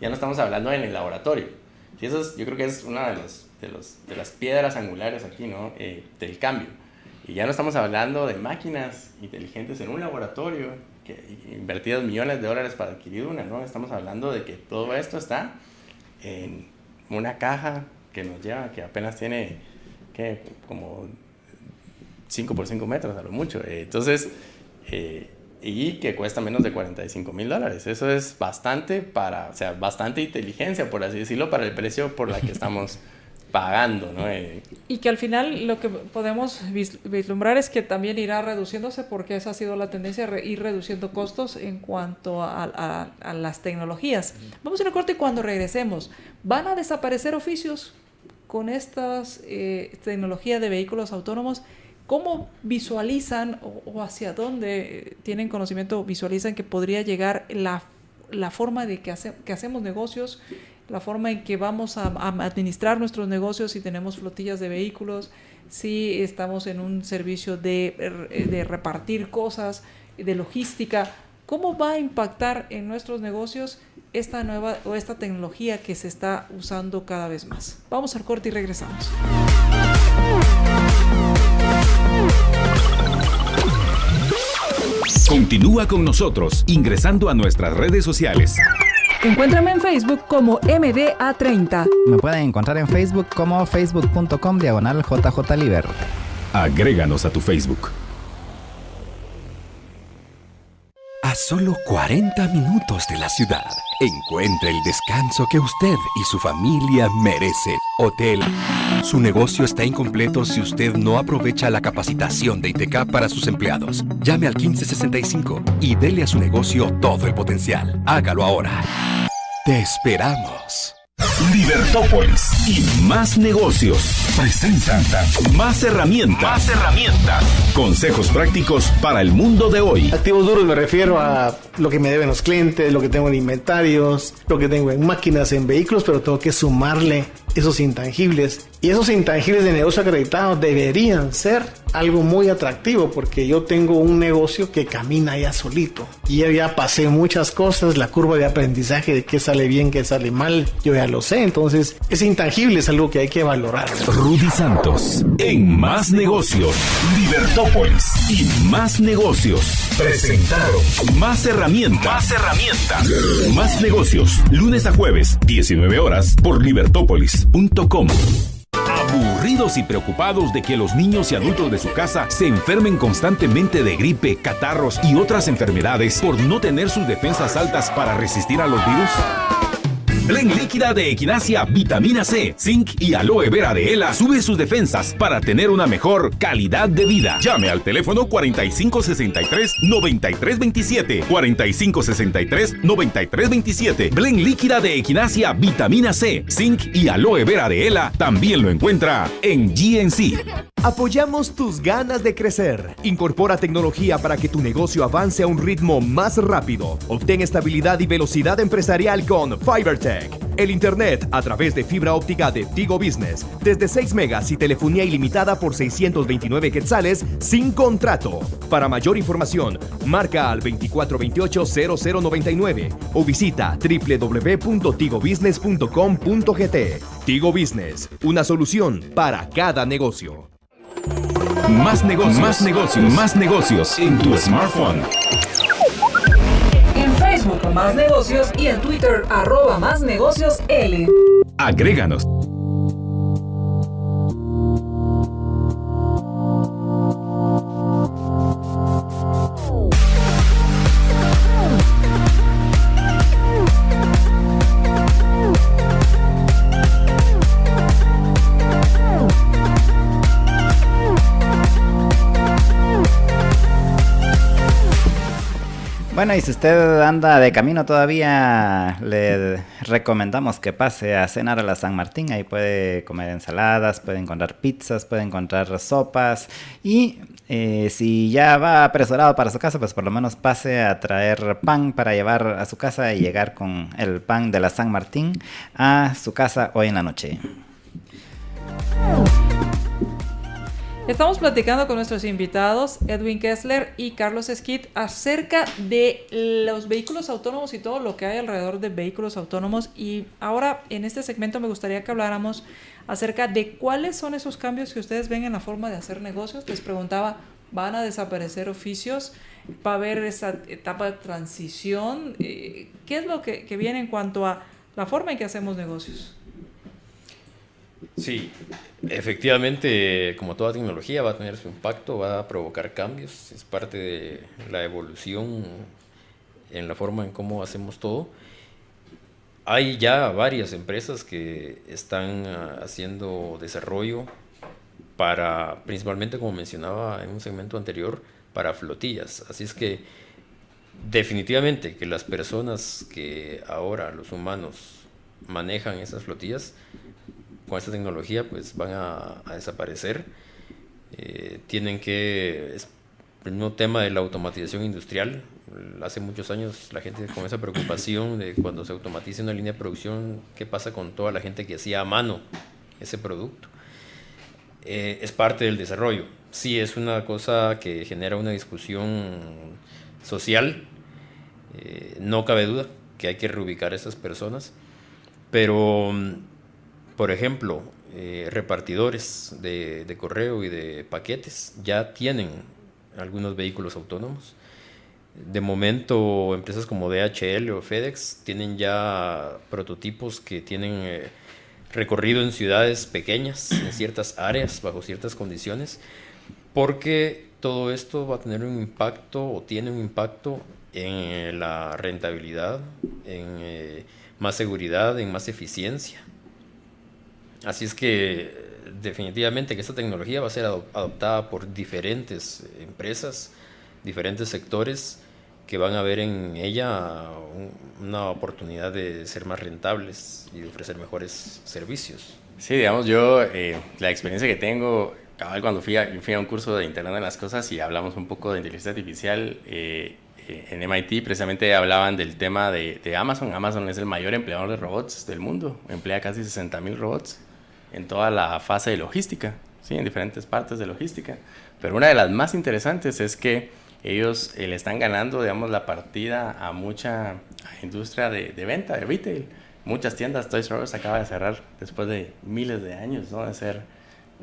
Ya no estamos hablando en el laboratorio. Y eso yo creo que es una de las piedras angulares aquí, ¿no? Del cambio. Y ya no estamos hablando de máquinas inteligentes en un laboratorio, invertidas millones de dólares para adquirir una, ¿no? Estamos hablando de que todo esto está en una caja que nos lleva, que apenas tiene, como 5 por 5 metros a lo mucho. Entonces, y que cuesta menos de $45,000. Eso es bastante bastante inteligencia, por así decirlo, para el precio por la que estamos pagando, ¿no? Y que al final lo que podemos vislumbrar es que también irá reduciéndose, porque esa ha sido la tendencia, ir reduciendo costos en cuanto a las tecnologías. Vamos a ir a corte y cuando regresemos, ¿van a desaparecer oficios con estas tecnologías de vehículos autónomos? ¿Cómo visualizan o hacia dónde tienen conocimiento, visualizan que podría llegar la forma de que hacemos negocios, la forma en que vamos a administrar nuestros negocios si tenemos flotillas de vehículos, si estamos en un servicio de repartir cosas, de logística? ¿Cómo va a impactar en nuestros negocios esta nueva o esta tecnología que se está usando cada vez más? Vamos al corte y regresamos. Continúa con nosotros ingresando a nuestras redes sociales. Encuéntrame en Facebook como MDA30. Me pueden encontrar en Facebook como facebook.com/JJLiber. Agréganos a tu Facebook. A solo 40 minutos de la ciudad, encuentre el descanso que usted y su familia merecen. Hotel. Su negocio está incompleto si usted no aprovecha la capacitación de INTECAP para sus empleados. Llame al 1565 y dele a su negocio todo el potencial. Hágalo ahora. Te esperamos. Libertópolis y más negocios presentan más herramientas. Consejos prácticos para el mundo de hoy. Activos duros me refiero a lo que me deben los clientes, lo que tengo en inventarios, lo que tengo en máquinas, en vehículos, pero tengo que sumarle esos intangibles. Y esos intangibles de negocio acreditado deberían ser algo muy atractivo, porque yo tengo un negocio que camina ya solito. Y yo ya pasé muchas cosas, la curva de aprendizaje de qué sale bien, qué sale mal, yo ya lo sé. Entonces, ese intangible es algo que hay que valorar. Rudy Santos, en Más Negocios, Libertópolis y Más Negocios. Presentaron Más Herramientas. Más Herramientas. Más Negocios, lunes a jueves, 19 horas, por libertópolis.com. Aburridos y preocupados de que los niños y adultos de su casa se enfermen constantemente de gripe, catarros y otras enfermedades por no tener sus defensas altas para resistir a los virus. Blend líquida de Equinacia, vitamina C, zinc y aloe vera de Ela sube sus defensas para tener una mejor calidad de vida. Llame al teléfono 4563-9327. 4563-9327. Blend líquida de Equinacia, vitamina C, zinc y aloe vera de Ela también lo encuentra en GNC. Apoyamos tus ganas de crecer. Incorpora tecnología para que tu negocio avance a un ritmo más rápido. Obtén estabilidad y velocidad empresarial con FiberTech. El internet a través de fibra óptica de Tigo Business. Desde 6 megas y telefonía ilimitada por 629 quetzales sin contrato. Para mayor información, marca al 2428-0099 o visita www.tigobusiness.com.gt. Tigo Business, una solución para cada negocio. Más negocios, más negocios, más negocios en tu smartphone. En Facebook Más Negocios y en Twitter @MásNegociosL. Agréganos. Bueno, y si usted anda de camino todavía, le recomendamos que pase a cenar a la San Martín. Ahí puede comer ensaladas, puede encontrar pizzas, puede encontrar sopas. Y si ya va apresurado para su casa, pues por lo menos pase a traer pan para llevar a su casa y llegar con el pan de la San Martín a su casa hoy en la noche. Estamos platicando con nuestros invitados, Edwin Kessler y Carlos Esquit, acerca de los vehículos autónomos y todo lo que hay alrededor de vehículos autónomos. Y ahora, en este segmento, me gustaría que habláramos acerca de cuáles son esos cambios que ustedes ven en la forma de hacer negocios. Les preguntaba, ¿van a desaparecer oficios? ¿Va a haber esa etapa de transición? ¿Qué es lo que viene en cuanto a la forma en que hacemos negocios? Sí, efectivamente, como toda tecnología va a tener su impacto, va a provocar cambios, es parte de la evolución en la forma en cómo hacemos todo. Hay ya varias empresas que están haciendo desarrollo para, principalmente como mencionaba en un segmento anterior, para flotillas. Así es que definitivamente que las personas que ahora, los humanos, manejan esas flotillas, con esta tecnología pues van a desaparecer. Tienen que, es el mismo tema de la automatización industrial. Hace muchos años la gente con esa preocupación de cuando se automatice una línea de producción, ¿qué pasa con toda la gente que hacía a mano ese producto? Es parte del desarrollo. Sí, es una cosa que genera una discusión social. No cabe duda que hay que reubicar a esas personas, pero por ejemplo, repartidores de correo y de paquetes ya tienen algunos vehículos autónomos. De momento, empresas como DHL o FedEx tienen ya prototipos que tienen recorrido en ciudades pequeñas, en ciertas áreas, bajo ciertas condiciones, porque todo esto va a tener un impacto o tiene un impacto en la rentabilidad, en más seguridad, en más eficiencia. Así es que definitivamente que esta tecnología va a ser adoptada por diferentes empresas, diferentes sectores que van a ver en ella una oportunidad de ser más rentables y de ofrecer mejores servicios. Sí, digamos, yo la experiencia que tengo, cabal, cuando fui a un curso de Internet de las Cosas y hablamos un poco de inteligencia artificial, en MIT precisamente hablaban del tema de Amazon. Amazon es el mayor empleador de robots del mundo, emplea casi 60,000 robots en toda la fase de logística, ¿sí? En diferentes partes de logística. Pero una de las más interesantes es que ellos le están ganando, digamos, la partida a mucha industria de venta, de retail. Muchas tiendas, Toys R Us acaba de cerrar después de miles de años, ¿no? De ser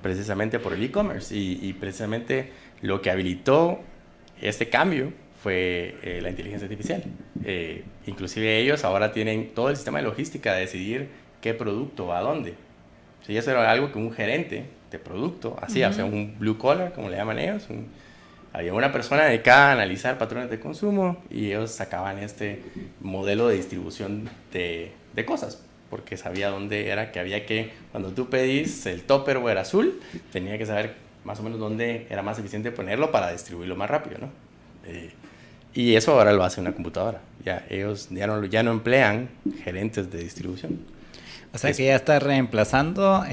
precisamente por el e-commerce. Y precisamente lo que habilitó este cambio fue la inteligencia artificial. Inclusive ellos ahora tienen todo el sistema de logística de decidir qué producto va a dónde. Sí, eso era algo que un gerente de producto hacía, o sea, un blue collar, como le llaman ellos. Había una persona dedicada a analizar patrones de consumo y ellos sacaban este modelo de distribución de cosas, porque sabía dónde era que había que, cuando tú pedís el Tupperware azul, tenía que saber más o menos dónde era más eficiente ponerlo para distribuirlo más rápido, ¿no? Y eso ahora lo hace una computadora. Ya, ellos ya no emplean gerentes de distribución. O sea que ya está reemplazando,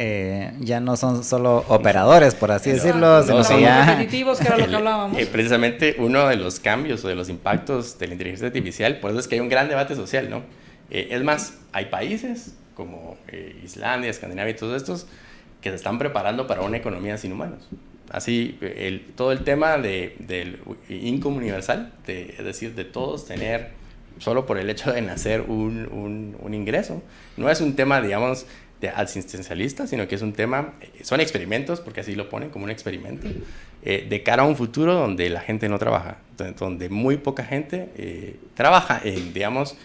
ya no son solo operadores, por así decirlo, sino que ya... repetitivos, que era lo que hablábamos. Precisamente uno de los cambios o de los impactos de la inteligencia artificial, por eso es que hay un gran debate social, ¿no? Es más, hay países como Islandia, Escandinavia y todos estos que se están preparando para una economía sin humanos. Así, todo el tema del income universal, es decir, de todos tener, solo por el hecho de nacer, un ingreso. No es un tema, digamos, de asistencialista, sino que es un tema, son experimentos, porque así lo ponen como un experimento, de cara a un futuro donde la gente no trabaja, donde muy poca gente trabaja digamos,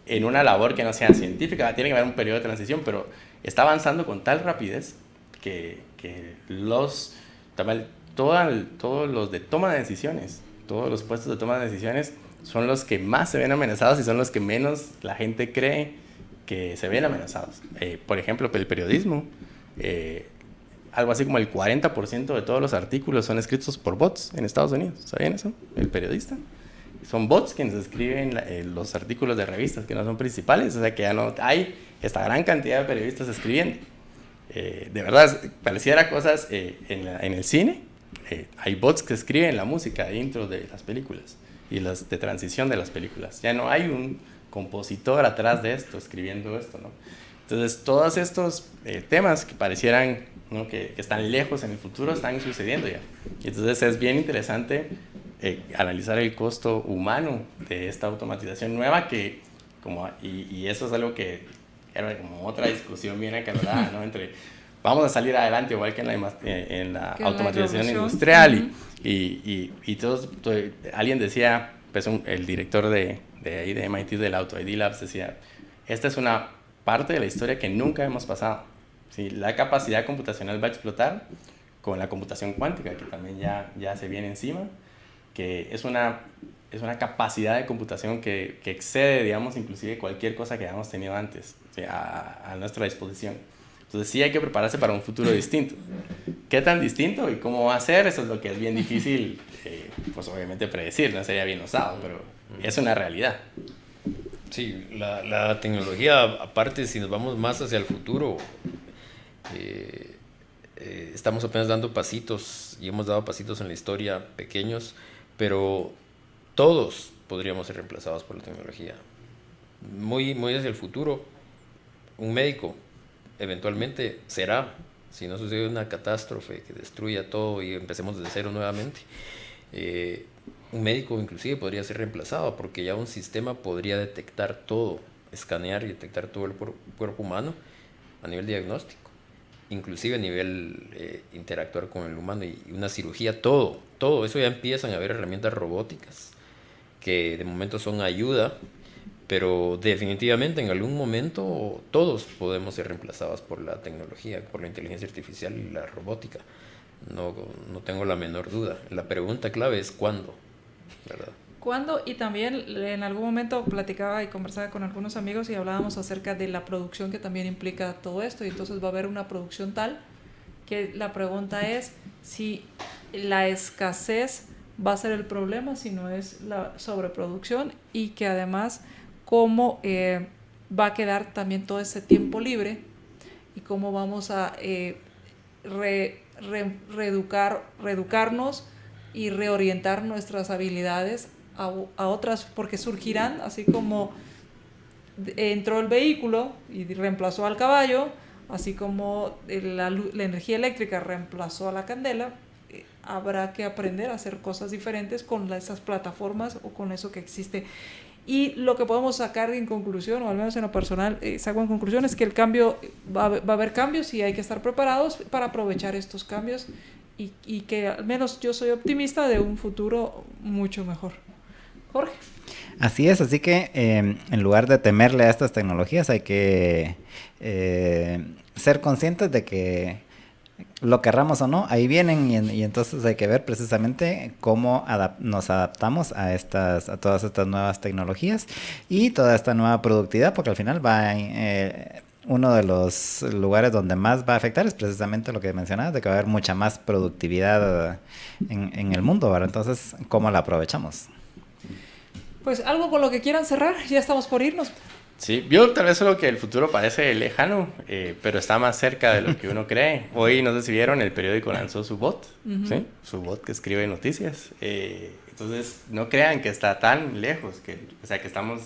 en una labor que no sea científica. Tiene que haber un periodo de transición, pero está avanzando con tal rapidez que todos los de toma de decisiones, todos los puestos de toma de decisiones son los que más se ven amenazados y son los que menos la gente cree que se ven amenazados. Por ejemplo, el periodismo, algo así como el 40% de todos los artículos son escritos por bots en Estados Unidos. ¿Sabían eso? El periodista. Son bots quienes escriben los artículos de revistas que no son principales, o sea que ya no hay esta gran cantidad de periodistas escribiendo. De verdad, pareciera cosas en el cine. Hay bots que escriben la música de intro de las películas y las de transición de las películas. Ya no hay un compositor atrás de esto escribiendo esto, ¿no? Entonces, todos estos temas que parecieran, ¿no?, que están lejos en el futuro están sucediendo ya. Y entonces es bien interesante analizar el costo humano de esta automatización nueva y eso es algo que era como otra discusión bien acalorada, ¿no? Entre vamos a salir adelante igual que en la automatización industrial y todos, alguien decía, pues el director de MIT del Auto ID Labs decía, esta es una parte de la historia que nunca hemos pasado, ¿sí? La capacidad computacional va a explotar con la computación cuántica, que también ya se viene encima, que es una capacidad de computación que excede, digamos, inclusive cualquier cosa que hayamos tenido antes, ¿sí?, a nuestra disposición. Entonces sí hay que prepararse para un futuro distinto. ¿Qué tan distinto y cómo va a ser? Eso es lo que es bien difícil, pues obviamente predecir, no sería bien osado, pero es una realidad. Sí, la tecnología, aparte, si nos vamos más hacia el futuro, estamos apenas dando pasitos y hemos dado pasitos en la historia pequeños, pero todos podríamos ser reemplazados por la tecnología. Muy, muy hacia el futuro, un médico eventualmente será, si no sucede una catástrofe que destruya todo y empecemos desde cero nuevamente, un médico inclusive podría ser reemplazado porque ya un sistema podría detectar todo, escanear y detectar todo el cuerpo humano a nivel diagnóstico, inclusive a nivel interactuar con el humano y una cirugía, todo eso. Ya empiezan a haber herramientas robóticas que de momento son ayuda, pero definitivamente en algún momento todos podemos ser reemplazados por la tecnología, por la inteligencia artificial y la robótica. No tengo la menor duda. La pregunta clave es ¿cuándo? ¿Verdad? ¿Cuándo? Y también en algún momento platicaba y conversaba con algunos amigos y hablábamos acerca de la producción que también implica todo esto, y entonces va a haber una producción tal que la pregunta es si la escasez va a ser el problema, si no es la sobreproducción, y que además cómo va a quedar también todo ese tiempo libre y cómo vamos a reeducarnos y reorientar nuestras habilidades a otras, porque surgirán, así como entró el vehículo y reemplazó al caballo, así como la energía eléctrica reemplazó a la candela, habrá que aprender a hacer cosas diferentes con esas plataformas o con eso que existe. Y lo que podemos sacar en conclusión, o al menos en lo personal, saco en conclusión, es que el cambio, va a haber cambios y hay que estar preparados para aprovechar estos cambios y que al menos yo soy optimista de un futuro mucho mejor. Jorge. Así es, así que en lugar de temerle a estas tecnologías hay que ser conscientes de que lo querramos o no, ahí vienen y entonces hay que ver precisamente cómo nos adaptamos a todas estas nuevas tecnologías y toda esta nueva productividad, porque al final uno de los lugares donde más va a afectar es precisamente lo que mencionabas, de que va a haber mucha más productividad en el mundo, ¿verdad? Entonces, ¿cómo la aprovechamos? Pues algo con lo que quieran cerrar, ya estamos por irnos. Sí, yo tal vez solo que el futuro parece lejano, pero está más cerca de lo que uno cree. Hoy, no sé si vieron, el periódico lanzó su bot, ¿sí? Su bot que escribe noticias. Entonces, no crean que está tan lejos, que estamos,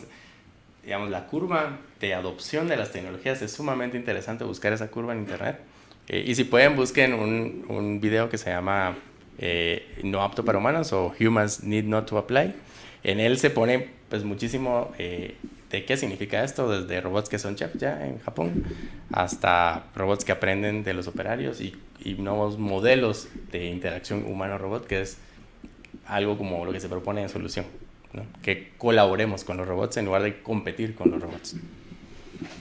digamos, la curva de adopción de las tecnologías es sumamente interesante buscar esa curva en internet. Y si pueden, busquen un video que se llama No apto para humanos o Humans Need Not to Apply. En él se pone pues muchísimo de qué significa esto, desde robots que son chefs ya en Japón hasta robots que aprenden de los operarios y nuevos modelos de interacción humano-robot, que es algo como lo que se propone en solución, ¿no? Que colaboremos con los robots en lugar de competir con los robots.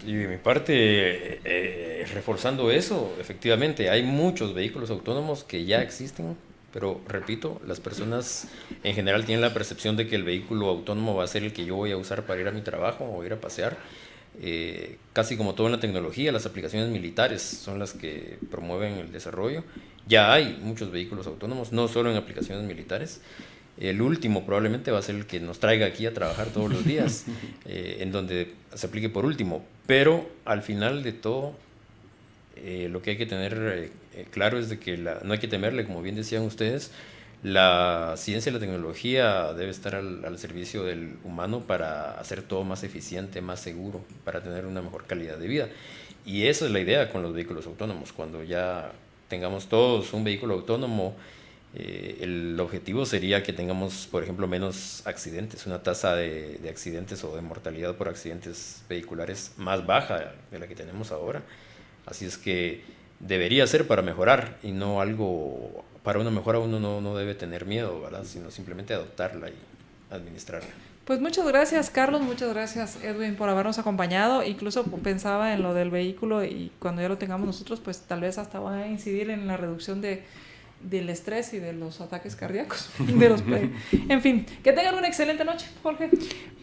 Y de mi parte, reforzando eso, efectivamente, hay muchos vehículos autónomos que ya existen, pero repito, las personas en general tienen la percepción de que el vehículo autónomo va a ser el que yo voy a usar para ir a mi trabajo o ir a pasear. Casi como toda la tecnología, las aplicaciones militares son las que promueven el desarrollo. Ya hay muchos vehículos autónomos, no solo en aplicaciones militares. El último probablemente va a ser el que nos traiga aquí a trabajar todos los días, en donde se aplique por último. Pero al final de todo, lo que hay que tener claro es de que no hay que temerle, como bien decían ustedes, la ciencia y la tecnología debe estar al servicio del humano para hacer todo más eficiente, más seguro, para tener una mejor calidad de vida. Y esa es la idea con los vehículos autónomos. Cuando ya tengamos todos un vehículo autónomo, el objetivo sería que tengamos, por ejemplo, menos accidentes, una tasa de accidentes o de mortalidad por accidentes vehiculares más baja de la que tenemos ahora. Así es que debería ser para mejorar y no algo, para una mejora uno no debe tener miedo, ¿verdad? Sino simplemente adoptarla y administrarla. Pues muchas gracias, Carlos, muchas gracias, Edwin, por habernos acompañado. Incluso pensaba en lo del vehículo y cuando ya lo tengamos nosotros, pues tal vez hasta va a incidir en la reducción del estrés y de los ataques cardíacos. En fin, que tengan una excelente noche, Jorge.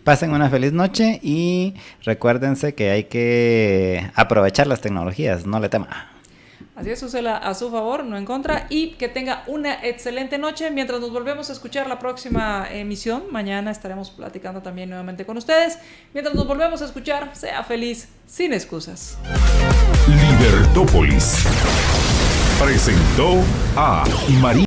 Pasen una feliz noche y recuérdense que hay que aprovechar las tecnologías, no le tema. Así es, úsela a su favor, no en contra, y que tenga una excelente noche. Mientras nos volvemos a escuchar la próxima emisión, mañana estaremos platicando también nuevamente con ustedes. Mientras nos volvemos a escuchar, sea feliz, sin excusas. Libertópolis presentó a María